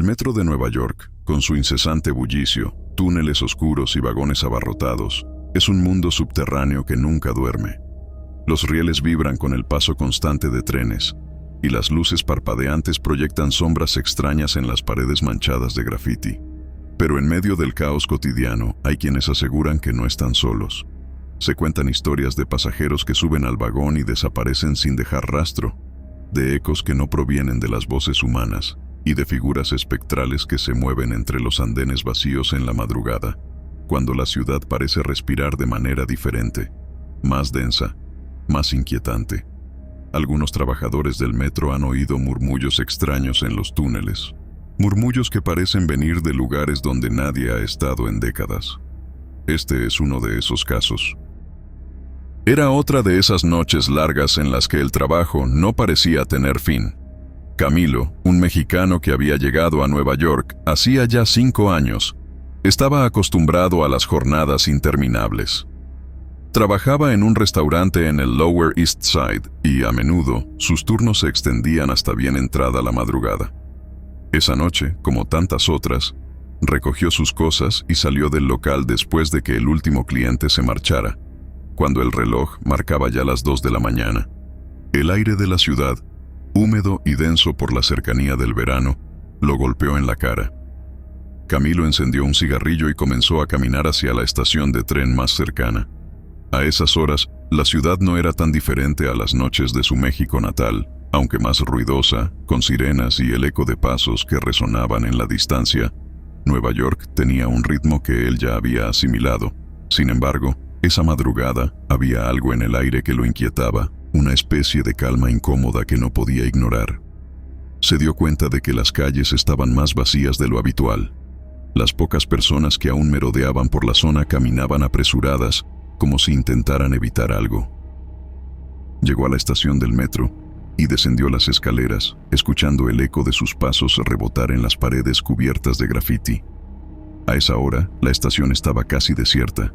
metro de Nueva York, con su incesante bullicio, túneles oscuros y vagones abarrotados, es un mundo subterráneo que nunca duerme. Los rieles vibran con el paso constante de trenes, y las luces parpadeantes proyectan sombras extrañas en las paredes manchadas de grafiti. Pero en medio del caos cotidiano hay quienes aseguran que no están solos. Se cuentan historias de pasajeros que suben al vagón y desaparecen sin dejar rastro, de ecos que no provienen de las voces humanas y de figuras espectrales que se mueven entre los andenes vacíos en la madrugada, cuando la ciudad parece respirar de manera diferente, más densa, más inquietante. Algunos trabajadores del metro han oído murmullos extraños en los túneles, murmullos que parecen venir de lugares donde nadie ha estado en décadas. Este es uno de esos casos. Era otra de esas noches largas en las que el trabajo no parecía tener fin. Camilo, un mexicano que había llegado a Nueva York hacía ya 5 años, estaba acostumbrado a las jornadas interminables. Trabajaba en un restaurante en el Lower East Side y, a menudo, sus turnos se extendían hasta bien entrada la madrugada. Esa noche, como tantas otras, recogió sus cosas y salió del local después de que el último cliente se marchara, cuando el reloj marcaba ya las 2 de la mañana. El aire de la ciudad, húmedo y denso por la cercanía del verano, lo golpeó en la cara. Camilo encendió un cigarrillo y comenzó a caminar hacia la estación de tren más cercana. A esas horas, la ciudad no era tan diferente a las noches de su México natal, aunque más ruidosa, con sirenas y el eco de pasos que resonaban en la distancia. Nueva York tenía un ritmo que él ya había asimilado. Sin embargo, esa madrugada había algo en el aire que lo inquietaba, una especie de calma incómoda que no podía ignorar. Se dio cuenta de que las calles estaban más vacías de lo habitual. Las pocas personas que aún merodeaban por la zona caminaban apresuradas, como si intentaran evitar algo. Llegó a la estación del metro y descendió las escaleras, escuchando el eco de sus pasos rebotar en las paredes cubiertas de grafiti. A esa hora, la estación estaba casi desierta.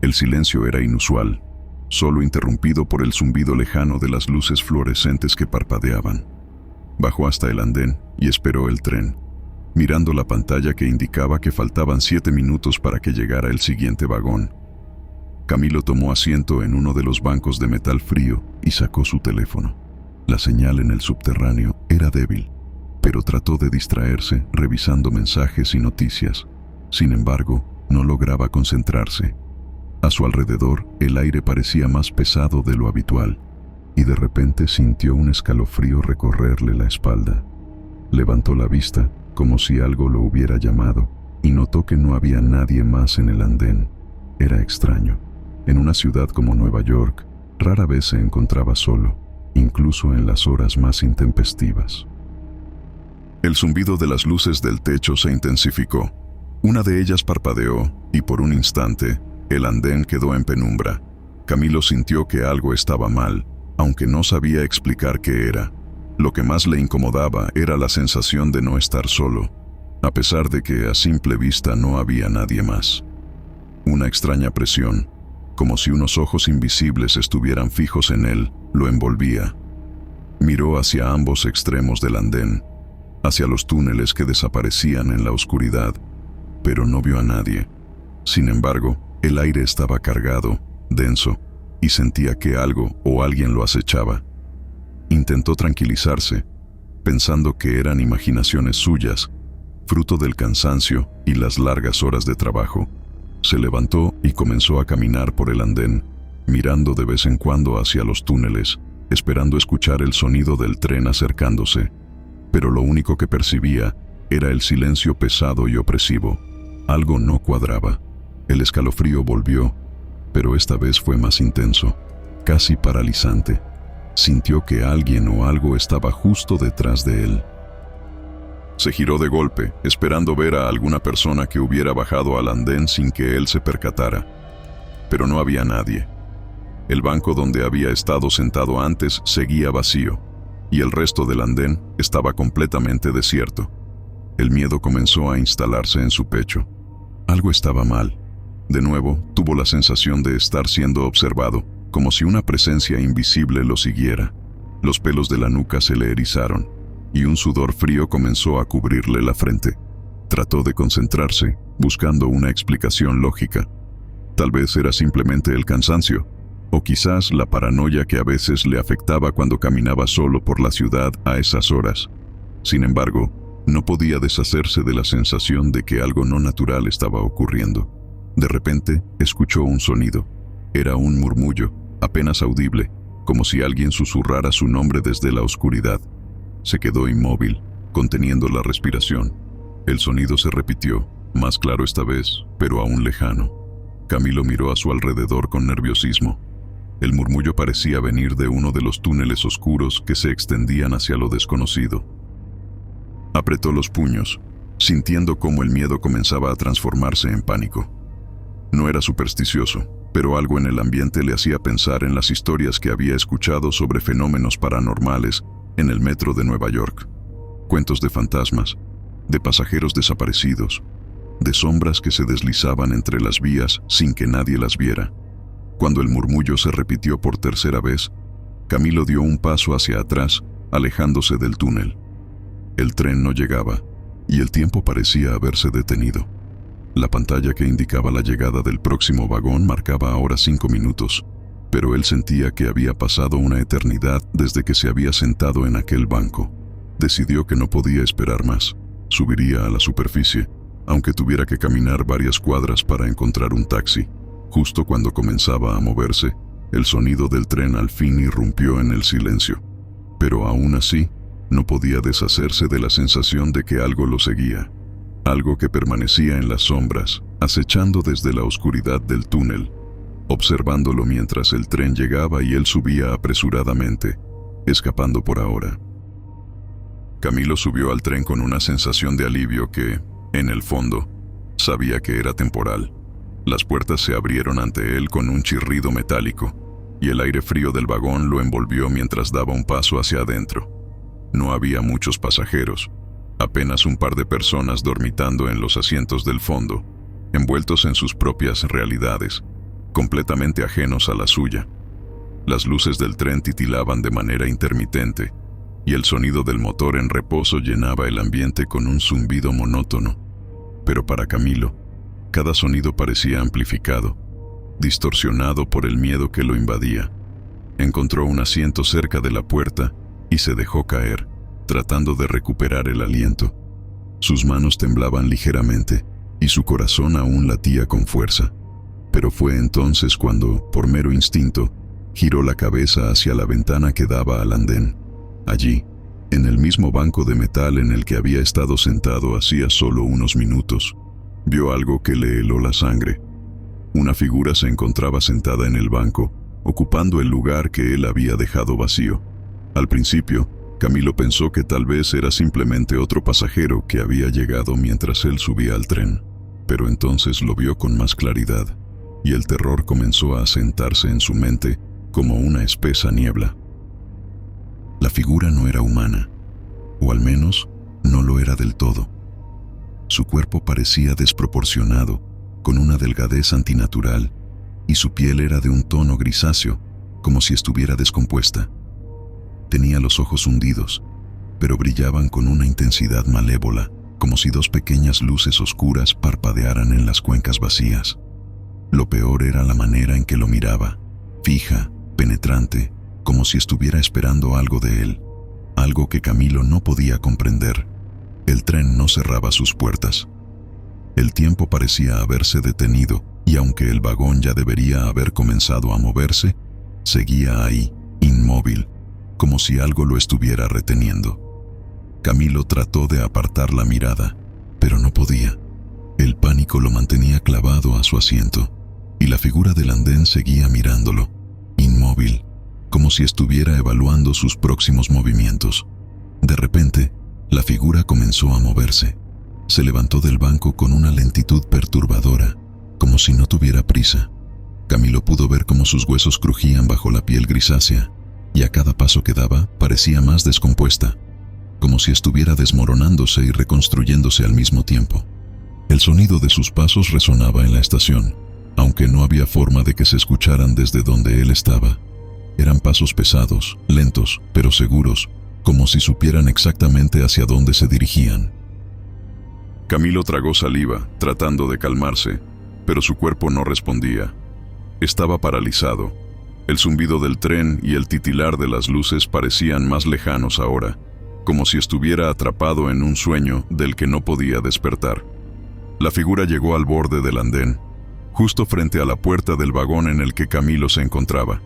El silencio era inusual, solo interrumpido por el zumbido lejano de las luces fluorescentes que parpadeaban. Bajó hasta el andén y esperó el tren, mirando la pantalla que indicaba que faltaban 7 minutos para que llegara el siguiente vagón. Camilo tomó asiento en uno de los bancos de metal frío y sacó su teléfono. La señal en el subterráneo era débil, pero trató de distraerse revisando mensajes y noticias. Sin embargo, no lograba concentrarse. A su alrededor, el aire parecía más pesado de lo habitual, y de repente sintió un escalofrío recorrerle la espalda. Levantó la vista, como si algo lo hubiera llamado, y notó que no había nadie más en el andén. Era extraño. En una ciudad como Nueva York, rara vez se encontraba solo, incluso en las horas más intempestivas. El zumbido de las luces del techo se intensificó. Una de ellas parpadeó, y por un instante, el andén quedó en penumbra. Camilo sintió que algo estaba mal, aunque no sabía explicar qué era. Lo que más le incomodaba era la sensación de no estar solo, a pesar de que a simple vista no había nadie más. Una extraña presión, como si unos ojos invisibles estuvieran fijos en él, lo envolvía. Miró hacia ambos extremos del andén, hacia los túneles que desaparecían en la oscuridad, pero no vio a nadie. Sin embargo, el aire estaba cargado, denso, y sentía que algo o alguien lo acechaba. Intentó tranquilizarse, pensando que eran imaginaciones suyas, fruto del cansancio y las largas horas de trabajo. Se levantó y comenzó a caminar por el andén, mirando de vez en cuando hacia los túneles, esperando escuchar el sonido del tren acercándose. Pero lo único que percibía era el silencio pesado y opresivo. Algo no cuadraba. El escalofrío volvió, pero esta vez fue más intenso, casi paralizante. Sintió que alguien o algo estaba justo detrás de él. Se giró de golpe, esperando ver a alguna persona que hubiera bajado al andén sin que él se percatara. Pero no había nadie. El banco donde había estado sentado antes seguía vacío, y el resto del andén estaba completamente desierto. El miedo comenzó a instalarse en su pecho. Algo estaba mal. De nuevo, tuvo la sensación de estar siendo observado, como si una presencia invisible lo siguiera. Los pelos de la nuca se le erizaron. y un sudor frío comenzó a cubrirle la frente. Trató de concentrarse, buscando una explicación lógica. Tal vez era simplemente el cansancio, o quizás la paranoia que a veces le afectaba cuando caminaba solo por la ciudad a esas horas. Sin embargo, no podía deshacerse de la sensación de que algo no natural estaba ocurriendo. De repente, escuchó un sonido. Era un murmullo, apenas audible, como si alguien susurrara su nombre desde la oscuridad. Se quedó inmóvil, conteniendo la respiración. El sonido se repitió, más claro esta vez, pero aún lejano. Camilo miró a su alrededor con nerviosismo. El murmullo parecía venir de uno de los túneles oscuros que se extendían hacia lo desconocido. Apretó los puños, sintiendo cómo el miedo comenzaba a transformarse en pánico. No era supersticioso, pero algo en el ambiente le hacía pensar en las historias que había escuchado sobre fenómenos paranormales en el metro de Nueva York. Cuentos de fantasmas, de pasajeros desaparecidos, de sombras que se deslizaban entre las vías sin que nadie las viera. Cuando el murmullo se repitió por tercera vez, Camilo dio un paso hacia atrás, alejándose del túnel. El tren no llegaba, y el tiempo parecía haberse detenido. La pantalla que indicaba la llegada del próximo vagón marcaba ahora 5 minutos, pero él sentía que había pasado una eternidad desde que se había sentado en aquel banco. Decidió que no podía esperar más. Subiría a la superficie, aunque tuviera que caminar varias cuadras para encontrar un taxi. Justo cuando comenzaba a moverse, el sonido del tren al fin irrumpió en el silencio. Pero aún así, no podía deshacerse de la sensación de que algo lo seguía. Algo que permanecía en las sombras, acechando desde la oscuridad del túnel, observándolo mientras el tren llegaba y él subía apresuradamente, escapando por ahora. Camilo subió al tren con una sensación de alivio que, en el fondo, sabía que era temporal. Las puertas se abrieron ante él con un chirrido metálico, y el aire frío del vagón lo envolvió mientras daba un paso hacia adentro. No había muchos pasajeros, apenas un par de personas dormitando en los asientos del fondo, envueltos en sus propias realidades, completamente ajenos a la suya. Las luces del tren titilaban de manera intermitente, y el sonido del motor en reposo llenaba el ambiente con un zumbido monótono. Pero para Camilo, cada sonido parecía amplificado, distorsionado por el miedo que lo invadía. Encontró un asiento cerca de la puerta y se dejó caer, tratando de recuperar el aliento. Sus manos temblaban ligeramente y su corazón aún latía con fuerza. Pero fue entonces cuando, por mero instinto, giró la cabeza hacia la ventana que daba al andén. Allí, en el mismo banco de metal en el que había estado sentado hacía solo unos minutos, vio algo que le heló la sangre. Una figura se encontraba sentada en el banco, ocupando el lugar que él había dejado vacío. Al principio, Camilo pensó que tal vez era simplemente otro pasajero que había llegado mientras él subía al tren, pero entonces lo vio con más claridad, y el terror comenzó a asentarse en su mente como una espesa niebla. La figura no era humana, o al menos no lo era del todo. Su cuerpo parecía desproporcionado, con una delgadez antinatural, y su piel era de un tono grisáceo, como si estuviera descompuesta. Tenía los ojos hundidos, pero brillaban con una intensidad malévola, como si dos pequeñas luces oscuras parpadearan en las cuencas vacías. Lo peor era la manera en que lo miraba, fija, penetrante, como si estuviera esperando algo de él, algo que Camilo no podía comprender. El tren no cerraba sus puertas. El tiempo parecía haberse detenido, y aunque el vagón ya debería haber comenzado a moverse, seguía ahí, inmóvil, como si algo lo estuviera reteniendo. Camilo trató de apartar la mirada, pero no podía. El pánico lo mantenía clavado a su asiento, y la figura del andén seguía mirándolo, inmóvil, como si estuviera evaluando sus próximos movimientos. De repente, la figura comenzó a moverse. Se levantó del banco con una lentitud perturbadora, como si no tuviera prisa. Camilo pudo ver cómo sus huesos crujían bajo la piel grisácea, y a cada paso que daba parecía más descompuesta, como si estuviera desmoronándose y reconstruyéndose al mismo tiempo. El sonido de sus pasos resonaba en la estación, aunque no había forma de que se escucharan desde donde él estaba. Eran pasos pesados, lentos, pero seguros, como si supieran exactamente hacia dónde se dirigían. Camilo tragó saliva, tratando de calmarse, pero su cuerpo no respondía. Estaba paralizado. El zumbido del tren y el titilar de las luces parecían más lejanos ahora, como si estuviera atrapado en un sueño del que no podía despertar. La figura llegó al borde del andén, justo frente a la puerta del vagón en el que Camilo se encontraba.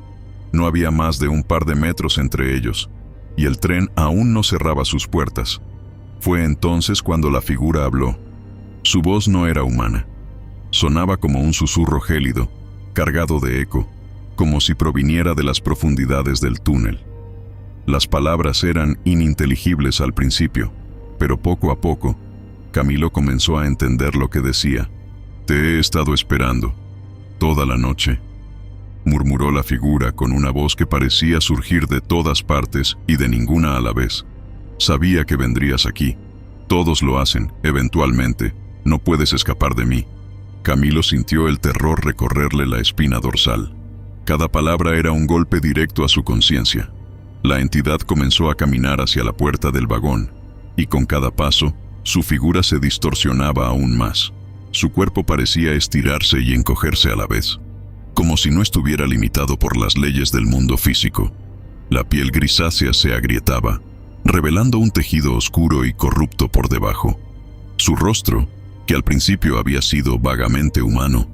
No había más de un par de metros entre ellos, y el tren aún no cerraba sus puertas. Fue entonces cuando la figura habló. Su voz no era humana. Sonaba como un susurro gélido, cargado de eco, como si proviniera de las profundidades del túnel. Las palabras eran ininteligibles al principio, pero poco a poco, Camilo comenzó a entender lo que decía. «Te he estado esperando, toda la noche», murmuró la figura con una voz que parecía surgir de todas partes y de ninguna a la vez. «Sabía que vendrías aquí. Todos lo hacen, eventualmente. No puedes escapar de mí». Camilo sintió el terror recorrerle la espina dorsal. Cada palabra era un golpe directo a su conciencia. La entidad comenzó a caminar hacia la puerta del vagón, y con cada paso, su figura se distorsionaba aún más. Su cuerpo parecía estirarse y encogerse a la vez, como si no estuviera limitado por las leyes del mundo físico. La piel grisácea se agrietaba, revelando un tejido oscuro y corrupto por debajo. Su rostro, que al principio había sido vagamente humano,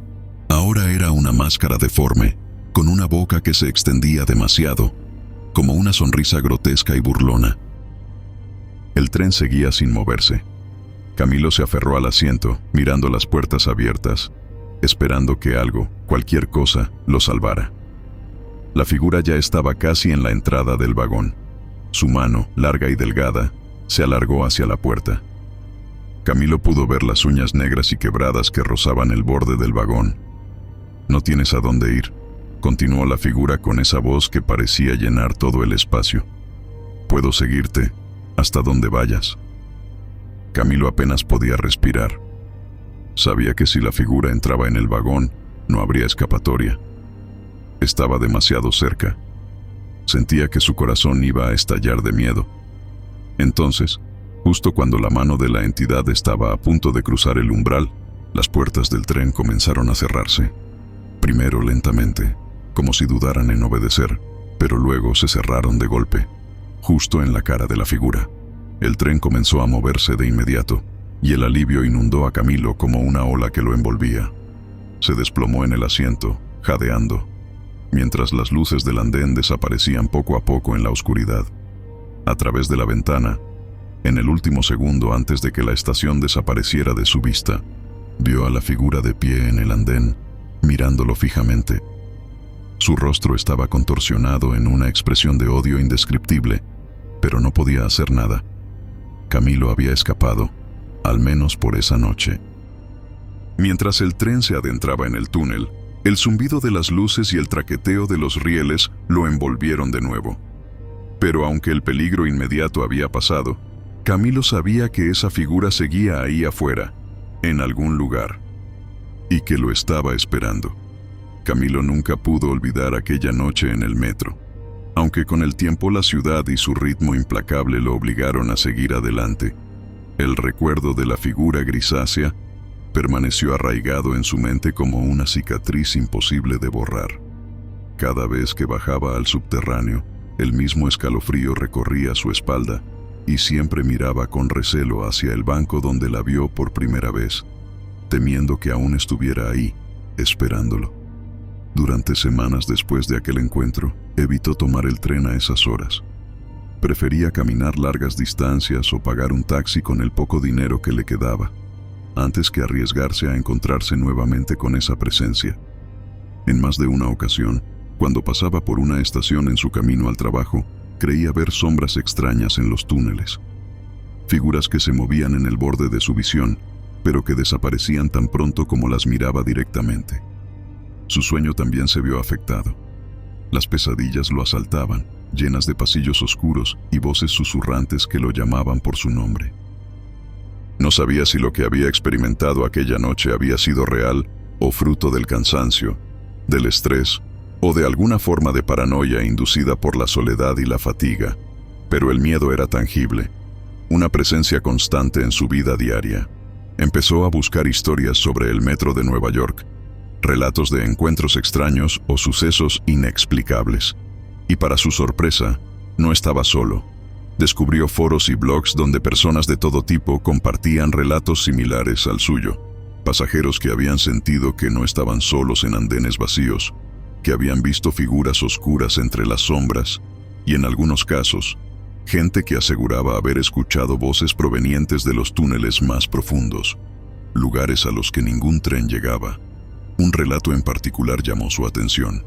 ahora era una máscara deforme, con una boca que se extendía demasiado, como una sonrisa grotesca y burlona. El tren seguía sin moverse. Camilo se aferró al asiento, mirando las puertas abiertas, esperando que algo, cualquier cosa, lo salvara. La figura ya estaba casi en la entrada del vagón. Su mano, larga y delgada, se alargó hacia la puerta. Camilo pudo ver las uñas negras y quebradas que rozaban el borde del vagón. «No tienes a dónde ir», continuó la figura con esa voz que parecía llenar todo el espacio. «Puedo seguirte hasta donde vayas». Camilo apenas podía respirar. Sabía que si la figura entraba en el vagón, no habría escapatoria. Estaba demasiado cerca. Sentía que su corazón iba a estallar de miedo. Entonces, justo cuando la mano de la entidad estaba a punto de cruzar el umbral, las puertas del tren comenzaron a cerrarse. Primero lentamente, como si dudaran en obedecer, pero luego se cerraron de golpe, justo en la cara de la figura. El tren comenzó a moverse de inmediato, y el alivio inundó a Camilo como una ola que lo envolvía. Se desplomó en el asiento, jadeando, mientras las luces del andén desaparecían poco a poco en la oscuridad. A través de la ventana, en el último segundo antes de que la estación desapareciera de su vista, vio a la figura de pie en el andén, mirándolo fijamente. Su rostro estaba contorsionado en una expresión de odio indescriptible, pero no podía hacer nada. Camilo había escapado, al menos por esa noche. Mientras el tren se adentraba en el túnel, el zumbido de las luces y el traqueteo de los rieles lo envolvieron de nuevo. Pero aunque el peligro inmediato había pasado, Camilo sabía que esa figura seguía ahí afuera, en algún lugar, y que lo estaba esperando. Camilo nunca pudo olvidar aquella noche en el metro, aunque con el tiempo la ciudad y su ritmo implacable lo obligaron a seguir adelante. El recuerdo de la figura grisácea permaneció arraigado en su mente como una cicatriz imposible de borrar. Cada vez que bajaba al subterráneo, el mismo escalofrío recorría su espalda, y siempre miraba con recelo hacia el banco donde la vio por primera vez, temiendo que aún estuviera ahí, esperándolo. Durante semanas después de aquel encuentro, evitó tomar el tren a esas horas. Prefería caminar largas distancias o pagar un taxi con el poco dinero que le quedaba, antes que arriesgarse a encontrarse nuevamente con esa presencia. En más de una ocasión, cuando pasaba por una estación en su camino al trabajo, creía ver sombras extrañas en los túneles. Figuras que se movían en el borde de su visión, pero que desaparecían tan pronto como las miraba directamente. Su sueño también se vio afectado. Las pesadillas lo asaltaban, llenas de pasillos oscuros y voces susurrantes que lo llamaban por su nombre. No sabía si lo que había experimentado aquella noche había sido real o fruto del cansancio, del estrés o de alguna forma de paranoia inducida por la soledad y la fatiga, Pero el miedo era tangible, una presencia constante en su vida diaria. Empezó a buscar historias sobre el metro de Nueva York, relatos de encuentros extraños o sucesos inexplicables. Y para su sorpresa, no estaba solo. Descubrió foros y blogs donde personas de todo tipo compartían relatos similares al suyo. Pasajeros que habían sentido que no estaban solos en andenes vacíos, que habían visto figuras oscuras entre las sombras, y en algunos casos, gente que aseguraba haber escuchado voces provenientes de los túneles más profundos, lugares a los que ningún tren llegaba. Un relato en particular llamó su atención.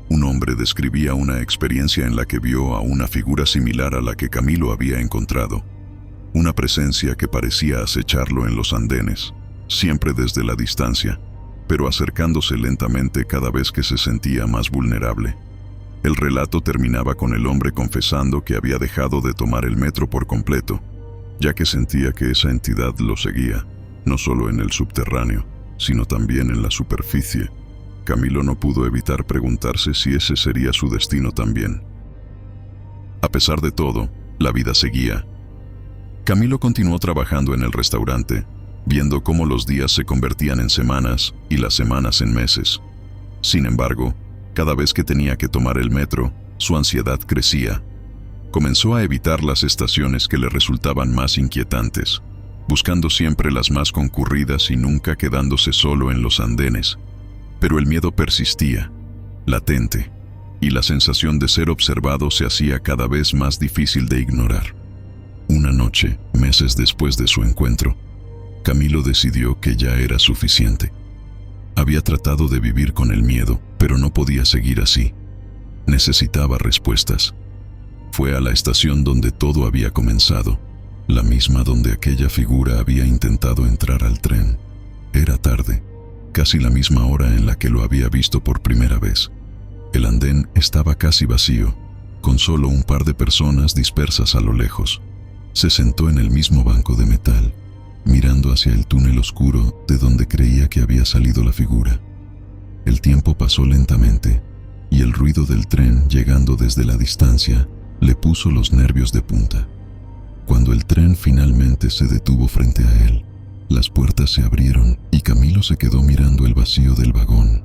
Un hombre describía una experiencia en la que vio a una figura similar a la que Camilo había encontrado. Una presencia que parecía acecharlo en los andenes, siempre desde la distancia, pero acercándose lentamente cada vez que se sentía más vulnerable. El relato terminaba con el hombre confesando que había dejado de tomar el metro por completo, ya que sentía que esa entidad lo seguía, no solo en el subterráneo, sino también en la superficie. Camilo no pudo evitar preguntarse si ese sería su destino también. A pesar de todo, la vida seguía. Camilo continuó trabajando en el restaurante, viendo cómo los días se convertían en semanas y las semanas en meses. Sin embargo, cada vez que tenía que tomar el metro, su ansiedad crecía. Comenzó a evitar las estaciones que le resultaban más inquietantes, buscando siempre las más concurridas y nunca quedándose solo en los andenes. Pero el miedo persistía, latente, y la sensación de ser observado se hacía cada vez más difícil de ignorar. Una noche, meses después de su encuentro, Camilo decidió que ya era suficiente. Había tratado de vivir con el miedo, pero no podía seguir así. Necesitaba respuestas. Fue a la estación donde todo había comenzado, la misma donde aquella figura había intentado entrar al tren. Era tarde, casi la misma hora en la que lo había visto por primera vez. El andén estaba casi vacío, con solo un par de personas dispersas a lo lejos. Se sentó en el mismo banco de metal, mirando hacia el túnel oscuro de donde creía que había salido la figura. El tiempo pasó lentamente, y el ruido del tren llegando desde la distancia le puso los nervios de punta. Cuando el tren finalmente se detuvo frente a él, las puertas se abrieron y Camilo se quedó mirando el vacío del vagón.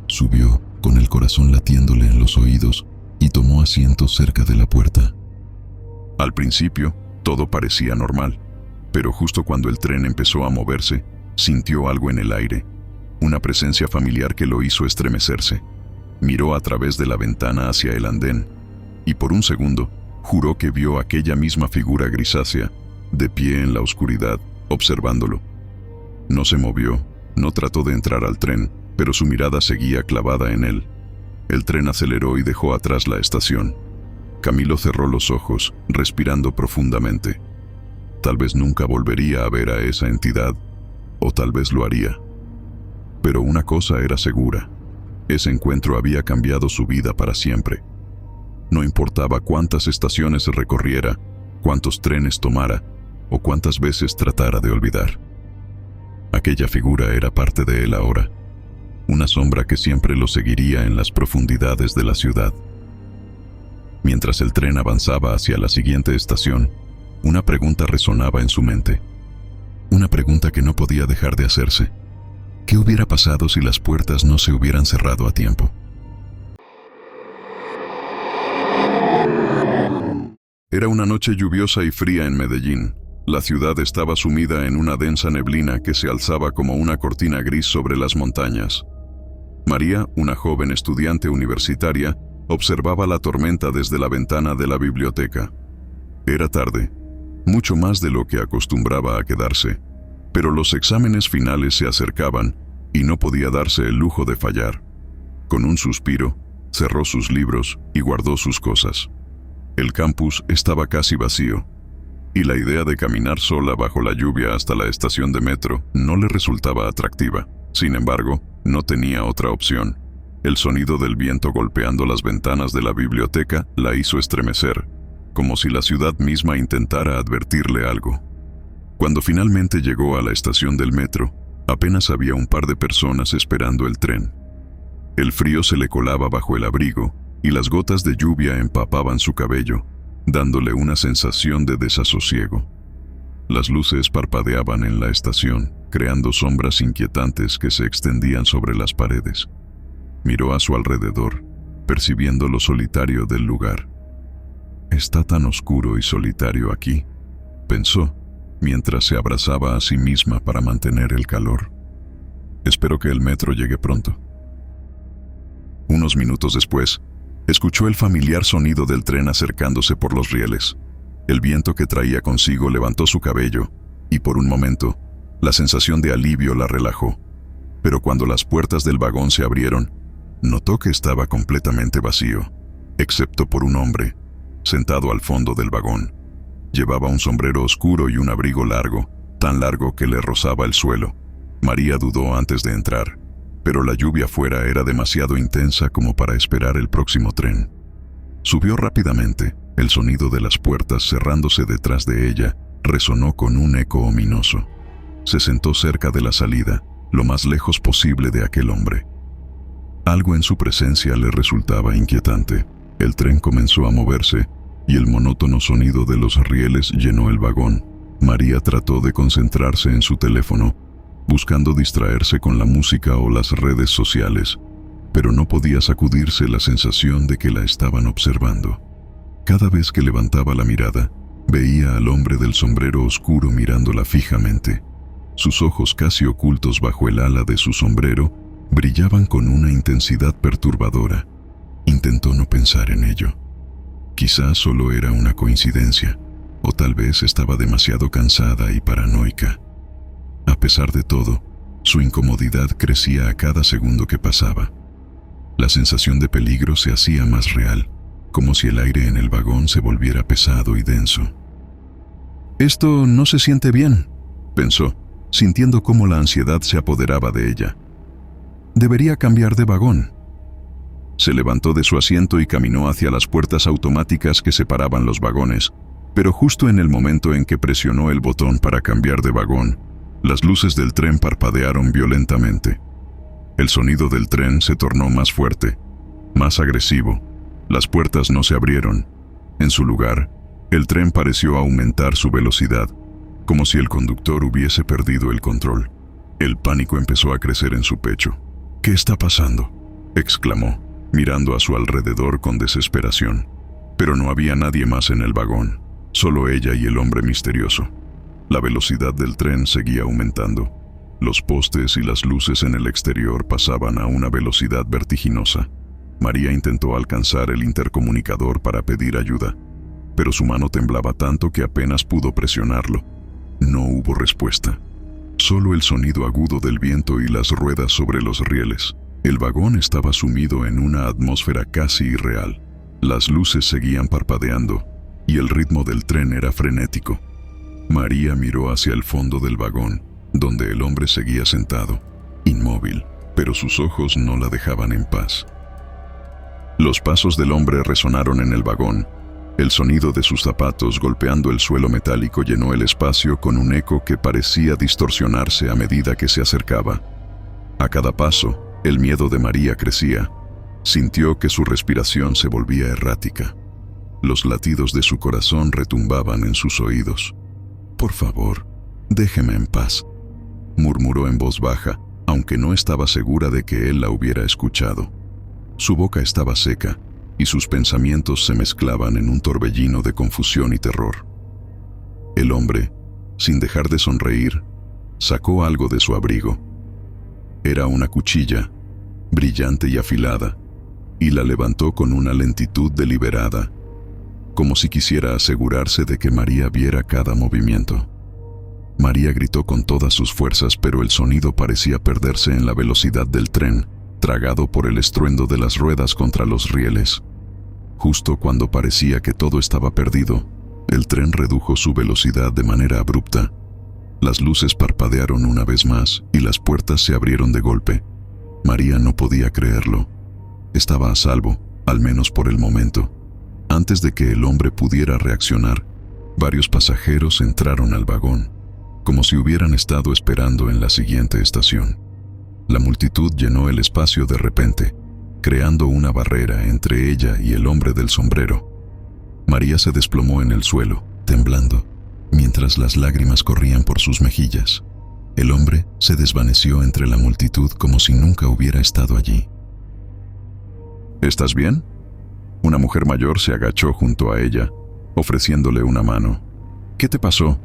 Subió, con el corazón latiéndole en los oídos, y tomó asiento cerca de la puerta. Al principio, todo parecía normal, pero justo cuando el tren empezó a moverse, sintió algo en el aire, una presencia familiar que lo hizo estremecerse. Miró a través de la ventana hacia el andén, y por un segundo, juró que vio aquella misma figura grisácea, de pie en la oscuridad, observándolo. No se movió, no trató de entrar al tren, pero su mirada seguía clavada en él. El tren aceleró y dejó atrás la estación. Camilo cerró los ojos, respirando profundamente. Tal vez nunca volvería a ver a esa entidad, o tal vez lo haría. Pero una cosa era segura: ese encuentro había cambiado su vida para siempre. No importaba cuántas estaciones recorriera, cuántos trenes tomara, o cuántas veces tratara de olvidar. Aquella figura era parte de él ahora, una sombra que siempre lo seguiría en las profundidades de la ciudad. Mientras el tren avanzaba hacia la siguiente estación, una pregunta resonaba en su mente. Una pregunta que no podía dejar de hacerse. ¿Qué hubiera pasado si las puertas no se hubieran cerrado a tiempo? Era una noche lluviosa y fría en Medellín. La ciudad estaba sumida en una densa neblina que se alzaba como una cortina gris sobre las montañas. María, una joven estudiante universitaria, observaba la tormenta desde la ventana de la biblioteca. Era tarde, mucho más de lo que acostumbraba a quedarse, pero los exámenes finales se acercaban y no podía darse el lujo de fallar. Con un suspiro, cerró sus libros y guardó sus cosas. El campus estaba casi vacío, y la idea de caminar sola bajo la lluvia hasta la estación de metro no le resultaba atractiva. Sin embargo, no tenía otra opción. El sonido del viento golpeando las ventanas de la biblioteca la hizo estremecer, como si la ciudad misma intentara advertirle algo. Cuando finalmente llegó a la estación del metro, apenas había un par de personas esperando el tren. El frío se le colaba bajo el abrigo, y las gotas de lluvia empapaban su cabello. dándole una sensación de desasosiego. Las luces parpadeaban en la estación, creando sombras inquietantes que se extendían sobre las paredes. Miró a su alrededor, percibiendo lo solitario del lugar. «Está tan oscuro y solitario aquí», pensó, mientras se abrazaba a sí misma para mantener el calor. «Espero que el metro llegue pronto». Unos minutos después, escuchó el familiar sonido del tren acercándose por los rieles. El viento que traía consigo levantó su cabello, y por un momento, la sensación de alivio la relajó. Pero cuando las puertas del vagón se abrieron, notó que estaba completamente vacío, excepto por un hombre, sentado al fondo del vagón. Llevaba un sombrero oscuro y un abrigo largo, tan largo que le rozaba el suelo. María dudó antes de entrar, pero la lluvia afuera era demasiado intensa como para esperar el próximo tren. Subió rápidamente. El sonido de las puertas cerrándose detrás de ella resonó con un eco ominoso. Se sentó cerca de la salida, lo más lejos posible de aquel hombre. Algo en su presencia le resultaba inquietante. El tren comenzó a moverse, y el monótono sonido de los rieles llenó el vagón. María trató de concentrarse en su teléfono, buscando distraerse con la música o las redes sociales, pero no podía sacudirse la sensación de que la estaban observando. Cada vez que levantaba la mirada, veía al hombre del sombrero oscuro mirándola fijamente. Sus ojos, casi ocultos bajo el ala de su sombrero, brillaban con una intensidad perturbadora. Intentó no pensar en ello. Quizás solo era una coincidencia, o tal vez estaba demasiado cansada y paranoica. A pesar de todo, su incomodidad crecía a cada segundo que pasaba. La sensación de peligro se hacía más real, como si el aire en el vagón se volviera pesado y denso. «Esto no se siente bien», pensó, sintiendo cómo la ansiedad se apoderaba de ella. «Debería cambiar de vagón». Se levantó de su asiento y caminó hacia las puertas automáticas que separaban los vagones, pero justo en el momento en que presionó el botón para cambiar de vagón, las luces del tren parpadearon violentamente. El sonido del tren se tornó más fuerte, más agresivo. Las puertas no se abrieron. En su lugar, el tren pareció aumentar su velocidad, como si el conductor hubiese perdido el control. El pánico empezó a crecer en su pecho. «¿Qué está pasando?», exclamó, mirando a su alrededor con desesperación. Pero no había nadie más en el vagón, solo ella y el hombre misterioso. La velocidad del tren seguía aumentando. Los postes y las luces en el exterior pasaban a una velocidad vertiginosa. María intentó alcanzar el intercomunicador para pedir ayuda, pero su mano temblaba tanto que apenas pudo presionarlo. No hubo respuesta. Solo el sonido agudo del viento y las ruedas sobre los rieles. El vagón estaba sumido en una atmósfera casi irreal. Las luces seguían parpadeando, y el ritmo del tren era frenético. María miró hacia el fondo del vagón, donde el hombre seguía sentado, inmóvil, pero sus ojos no la dejaban en paz. Los pasos del hombre resonaron en el vagón. El sonido de sus zapatos golpeando el suelo metálico llenó el espacio con un eco que parecía distorsionarse a medida que se acercaba. A cada paso, el miedo de María crecía. Sintió que su respiración se volvía errática. Los latidos de su corazón retumbaban en sus oídos. «Por favor, déjeme en paz», murmuró en voz baja, aunque no estaba segura de que él la hubiera escuchado. Su boca estaba seca, y sus pensamientos se mezclaban en un torbellino de confusión y terror. El hombre, sin dejar de sonreír, sacó algo de su abrigo. Era una cuchilla, brillante y afilada, y la levantó con una lentitud deliberada, como si quisiera asegurarse de que María viera cada movimiento. María gritó con todas sus fuerzas, pero el sonido parecía perderse en la velocidad del tren, tragado por el estruendo de las ruedas contra los rieles. Justo cuando parecía que todo estaba perdido, el tren redujo su velocidad de manera abrupta. Las luces parpadearon una vez más y las puertas se abrieron de golpe. María no podía creerlo. Estaba a salvo, al menos por el momento. Antes de que el hombre pudiera reaccionar, varios pasajeros entraron al vagón, como si hubieran estado esperando en la siguiente estación. La multitud llenó el espacio de repente, creando una barrera entre ella y el hombre del sombrero. María se desplomó en el suelo, temblando, mientras las lágrimas corrían por sus mejillas. El hombre se desvaneció entre la multitud como si nunca hubiera estado allí. ¿Estás bien? Una mujer mayor se agachó junto a ella, ofreciéndole una mano. ¿Qué te pasó?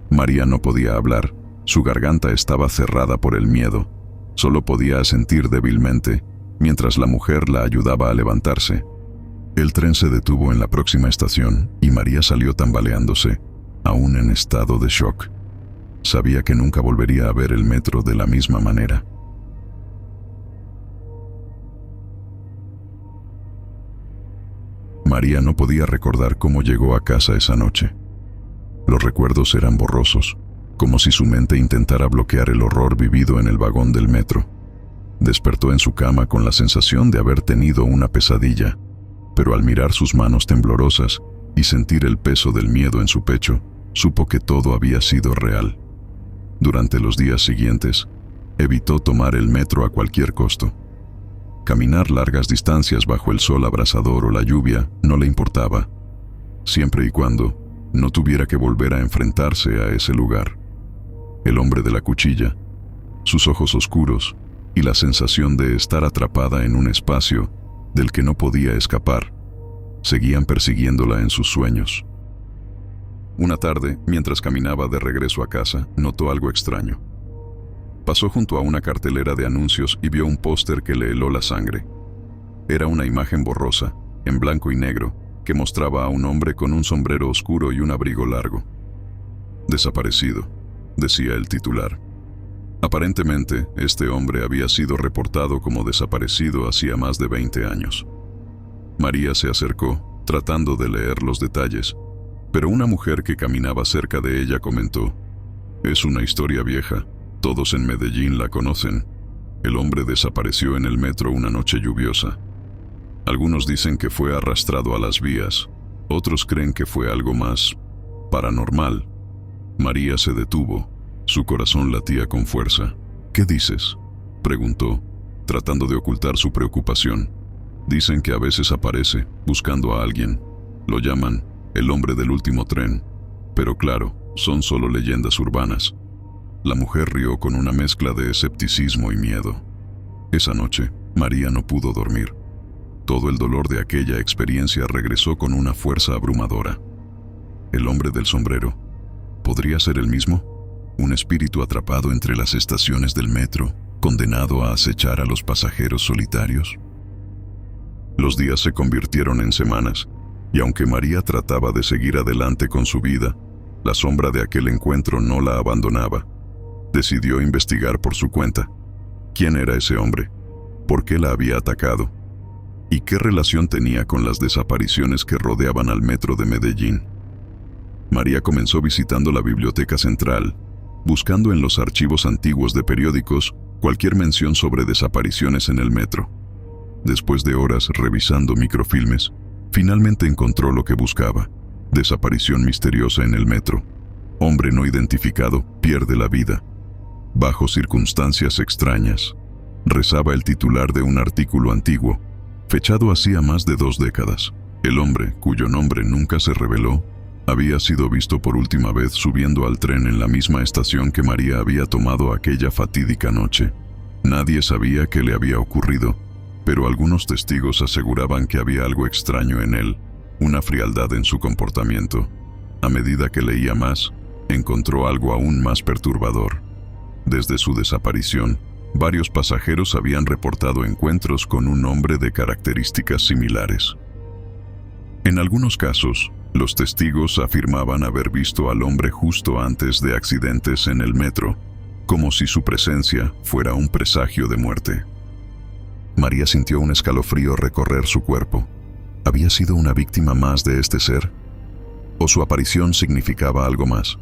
María no podía hablar. Su garganta estaba cerrada por el miedo. Solo podía asentir débilmente, mientras la mujer la ayudaba a levantarse. El tren se detuvo en la próxima estación y María salió tambaleándose, aún en estado de shock. Sabía que nunca volvería a ver el metro de la misma manera. María no podía recordar cómo llegó a casa esa noche. Los recuerdos eran borrosos, como si su mente intentara bloquear el horror vivido en el vagón del metro. Despertó en su cama con la sensación de haber tenido una pesadilla, pero al mirar sus manos temblorosas y sentir el peso del miedo en su pecho, supo que todo había sido real. Durante los días siguientes, evitó tomar el metro a cualquier costo. Caminar largas distancias bajo el sol abrasador o la lluvia no le importaba, siempre y cuando no tuviera que volver a enfrentarse a ese lugar. El hombre de la cuchilla, sus ojos oscuros y la sensación de estar atrapada en un espacio del que no podía escapar, seguían persiguiéndola en sus sueños. Una tarde, mientras caminaba de regreso a casa, notó algo extraño. Pasó junto a una cartelera de anuncios y vio un póster que le heló la sangre. Era una imagen borrosa, en blanco y negro, que mostraba a un hombre con un sombrero oscuro y un abrigo largo. Desaparecido, decía el titular. Aparentemente, este hombre había sido reportado como desaparecido hacía más de 20 años. María se acercó, tratando de leer los detalles, pero una mujer que caminaba cerca de ella comentó: «Es una historia vieja, todos en Medellín la conocen. El hombre desapareció en el metro una noche lluviosa. Algunos dicen que fue arrastrado a las vías, otros creen que fue algo más paranormal». María se detuvo, su corazón latía con fuerza. «¿Qué dices?», preguntó, tratando de ocultar su preocupación. «Dicen que a veces aparece, buscando a alguien. Lo llaman el hombre del último tren, pero claro, son solo leyendas urbanas». La mujer rió con una mezcla de escepticismo y miedo. Esa noche, María no pudo dormir. Todo el dolor de aquella experiencia regresó con una fuerza abrumadora. ¿El hombre del sombrero podría ser el mismo? ¿Un espíritu atrapado entre las estaciones del metro, condenado a acechar a los pasajeros solitarios? Los días se convirtieron en semanas, y aunque María trataba de seguir adelante con su vida, la sombra de aquel encuentro no la abandonaba. Decidió investigar por su cuenta. ¿Quién era ese hombre? ¿Por qué la había atacado? ¿Y qué relación tenía con las desapariciones que rodeaban al metro de Medellín? María comenzó visitando la biblioteca central, buscando en los archivos antiguos de periódicos cualquier mención sobre desapariciones en el metro. Después de horas revisando microfilmes, finalmente encontró lo que buscaba: desaparición misteriosa en el metro. Hombre no identificado pierde la vida, bajo circunstancias extrañas. Rezaba el titular de un artículo antiguo, fechado hacía más de 2 décadas. El hombre, cuyo nombre nunca se reveló, había sido visto por última vez subiendo al tren en la misma estación que María había tomado aquella fatídica noche. Nadie sabía qué le había ocurrido, pero algunos testigos aseguraban que había algo extraño en él, una frialdad en su comportamiento. A medida que leía más, encontró algo aún más perturbador. Desde su desaparición, varios pasajeros habían reportado encuentros con un hombre de características similares. En algunos casos, los testigos afirmaban haber visto al hombre justo antes de accidentes en el metro, como si su presencia fuera un presagio de muerte. María sintió un escalofrío recorrer su cuerpo. ¿Había sido una víctima más de este ser? ¿O su aparición significaba algo más?